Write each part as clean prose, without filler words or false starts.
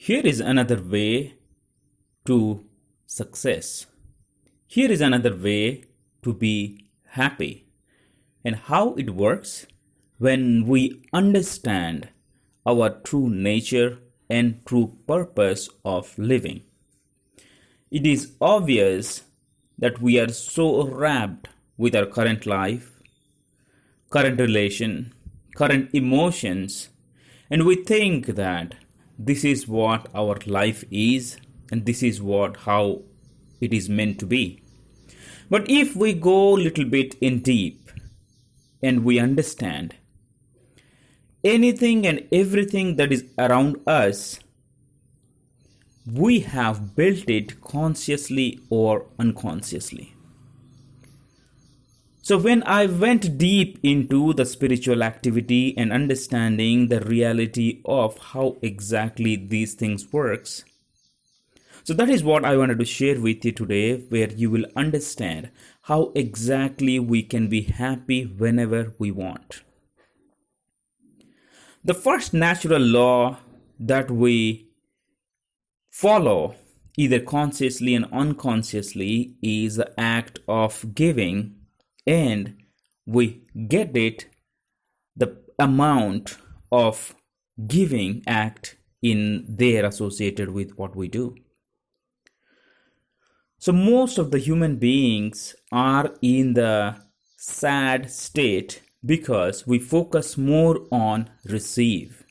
Here is another way to success. Here is another way to be happy. And how it works when we understand our true nature and true purpose of living. It is obvious that we are so wrapped with our current life, current relation, current emotions, and we think that this is what our life is and this is what how it is meant to be. But if we go a little bit in deep and we understand anything and everything that is around us, we have built it consciously or unconsciously. So when I went deep into the spiritual activity and understanding the reality of how exactly these things works, so that is what I wanted to share with you today, where you will understand how exactly we can be happy whenever we want. The first natural law that we follow, either consciously and unconsciously, is the act of giving, and we get it, the amount of giving act in there associated with what we do. So most of the human beings are in the sad state because we focus more on receive.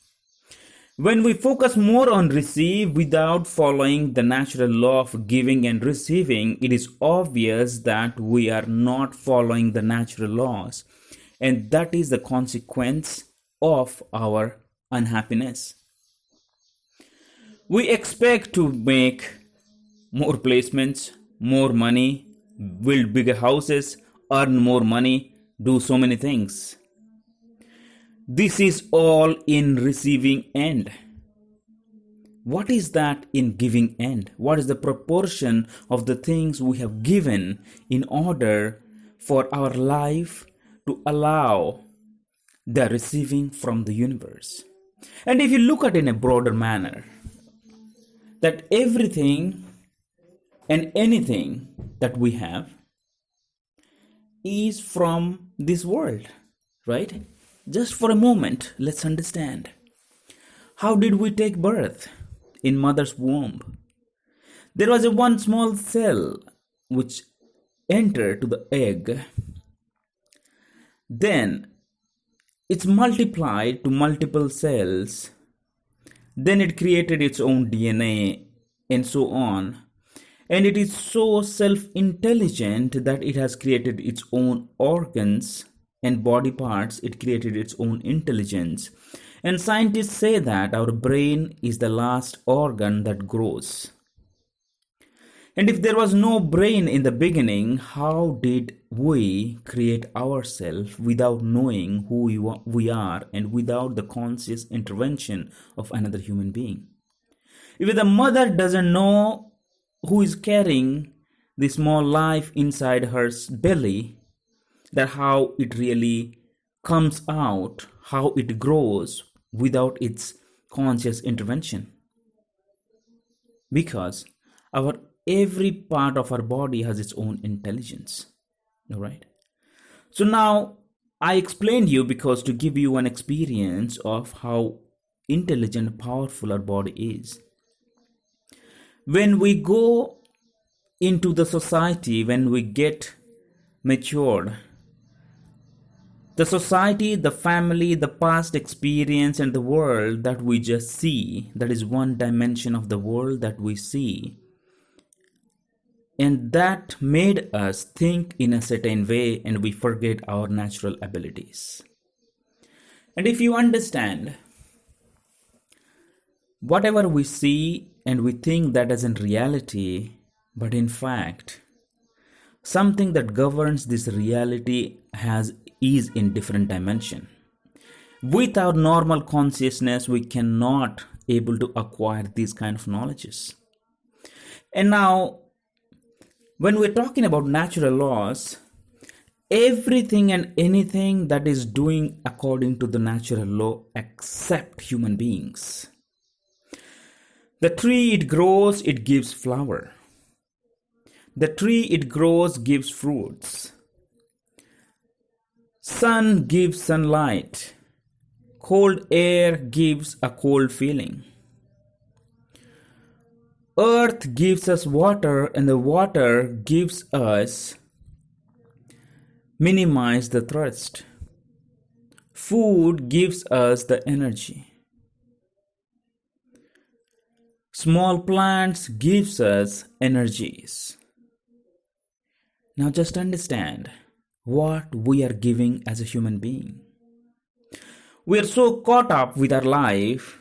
When we focus more on receive without following the natural law of giving and receiving, it is obvious that we are not following the natural laws. And that is the consequence of our unhappiness. We expect to make more placements, more money, build bigger houses, earn more money, do so many things. This is all in receiving end. What is that in giving end? What is the proportion of the things we have given in order for our life to allow the receiving from the universe? And if you look at it in a broader manner, that everything and anything that we have is from this world, right? Just for a moment, let's understand. How did we take birth? In mother's womb, there was a one small cell which entered to the egg. Then it's multiplied to multiple cells. Then it created its own DNA and so on. And it is so self-intelligent that it has created its own organs and body parts. It created its own intelligence. And scientists say that our brain is the last organ that grows. And if there was no brain in the beginning, how did we create ourselves without knowing who we are and without the conscious intervention of another human being? If the mother doesn't know who is carrying the small life inside her belly, that how it really comes out, how it grows without its conscious intervention. Because every part of our body has its own intelligence. All right. So now I explained you because to give you an experience of how intelligent and powerful our body is. When we go into the society, when we get matured, the society, the family, the past experience, and the world that we just see, that is one dimension of the world that we see. And that made us think in a certain way and we forget our natural abilities. And if you understand, whatever we see and we think that isn't reality, but in fact, something that governs this reality is in different dimension. With our normal consciousness, we cannot able to acquire these kind of knowledges. And now, when we're talking about natural laws, everything and anything that is doing according to the natural law except human beings. The tree it grows, it gives flower. The tree it grows gives fruits. Sun gives sunlight. Cold air gives a cold feeling. Earth gives us water, and the water gives us minimize the thirst. Food gives us the energy. Small plants gives us energies. Now just understand what we are giving as a human being. We are so caught up with our life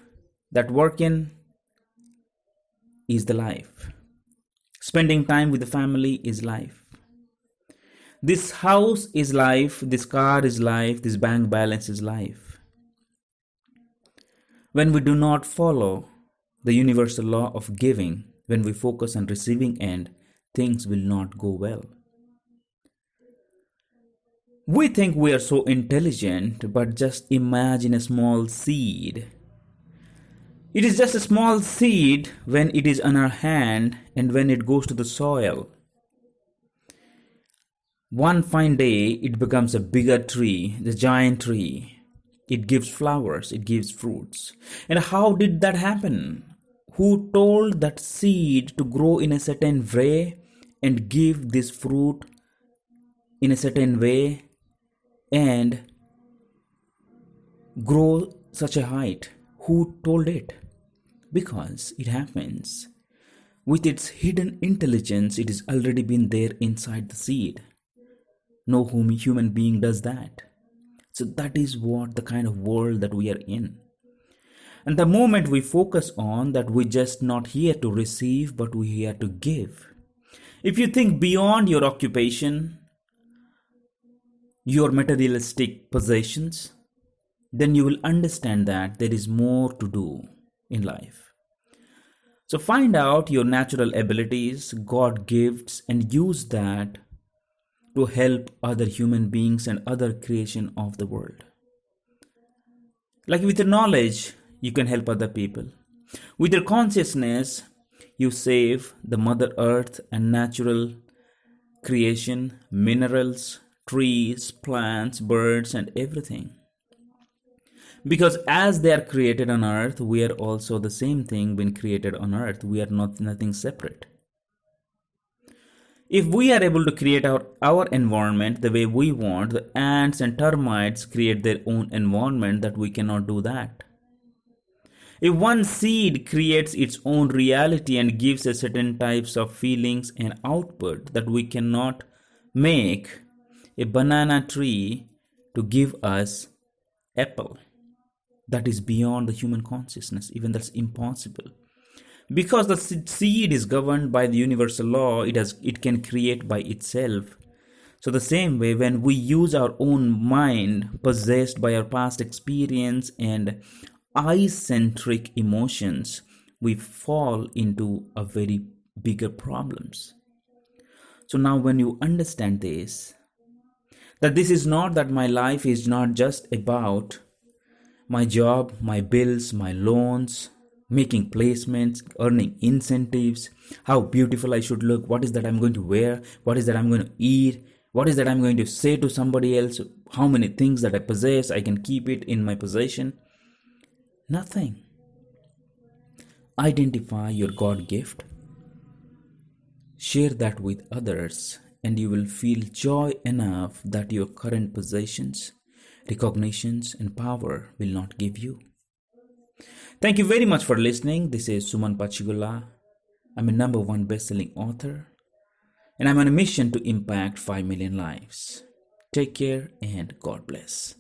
that working is the life. Spending time with the family is life. This house is life, this car is life, this bank balance is life. When we do not follow the universal law of giving, when we focus on receiving end, things will not go well. We think we are so intelligent, but just imagine a small seed. It is just a small seed when it is on our hand and when it goes to the soil. One fine day, it becomes a bigger tree, the giant tree. It gives flowers, it gives fruits. And how did that happen? Who told that seed to grow in a certain way and give this fruit in a certain way and grow such a height? Who told it? Because it happens. With its hidden intelligence, it has already been there inside the seed. No human being does that. So that is what the kind of world that we are in. And the moment we focus on that, we're just not here to receive, but we're here to give. If you think beyond your occupation, your materialistic possessions, then you will understand that there is more to do in life. So find out your natural abilities, God gifts, and use that to help other human beings and other creation of the world. Like with your knowledge, you can help other people. With your consciousness, you save the Mother Earth and natural creation, minerals, trees, plants, birds, and everything. Because as they are created on earth, we are also the same thing being created on earth. We are not nothing separate. If we are able to create our environment the way we want, the ants and termites create their own environment, that we cannot do that. If one seed creates its own reality and gives a certain types of feelings and output, that we cannot make a banana tree to give us apple. That is beyond the human consciousness. Even that's impossible. Because the seed is governed by the universal law, it can create by itself. So the same way, when we use our own mind possessed by our past experience and I-centric emotions, we fall into a very bigger problems. So now when you understand this, that this is not that my life is not just about my job, my bills, my loans, making placements, earning incentives, how beautiful I should look, what is that I'm going to wear, what is that I'm going to eat, what is that I'm going to say to somebody else, how many things that I possess, I can keep it in my possession. Nothing. Identify your God gift. Share that with others, and you will feel joy enough that your current possessions, recognitions, and power will not give you. Thank you very much for listening. This is Suman Pachigulla. I'm a #1 best-selling author, and I'm on a mission to impact 5 million lives. Take care and God bless.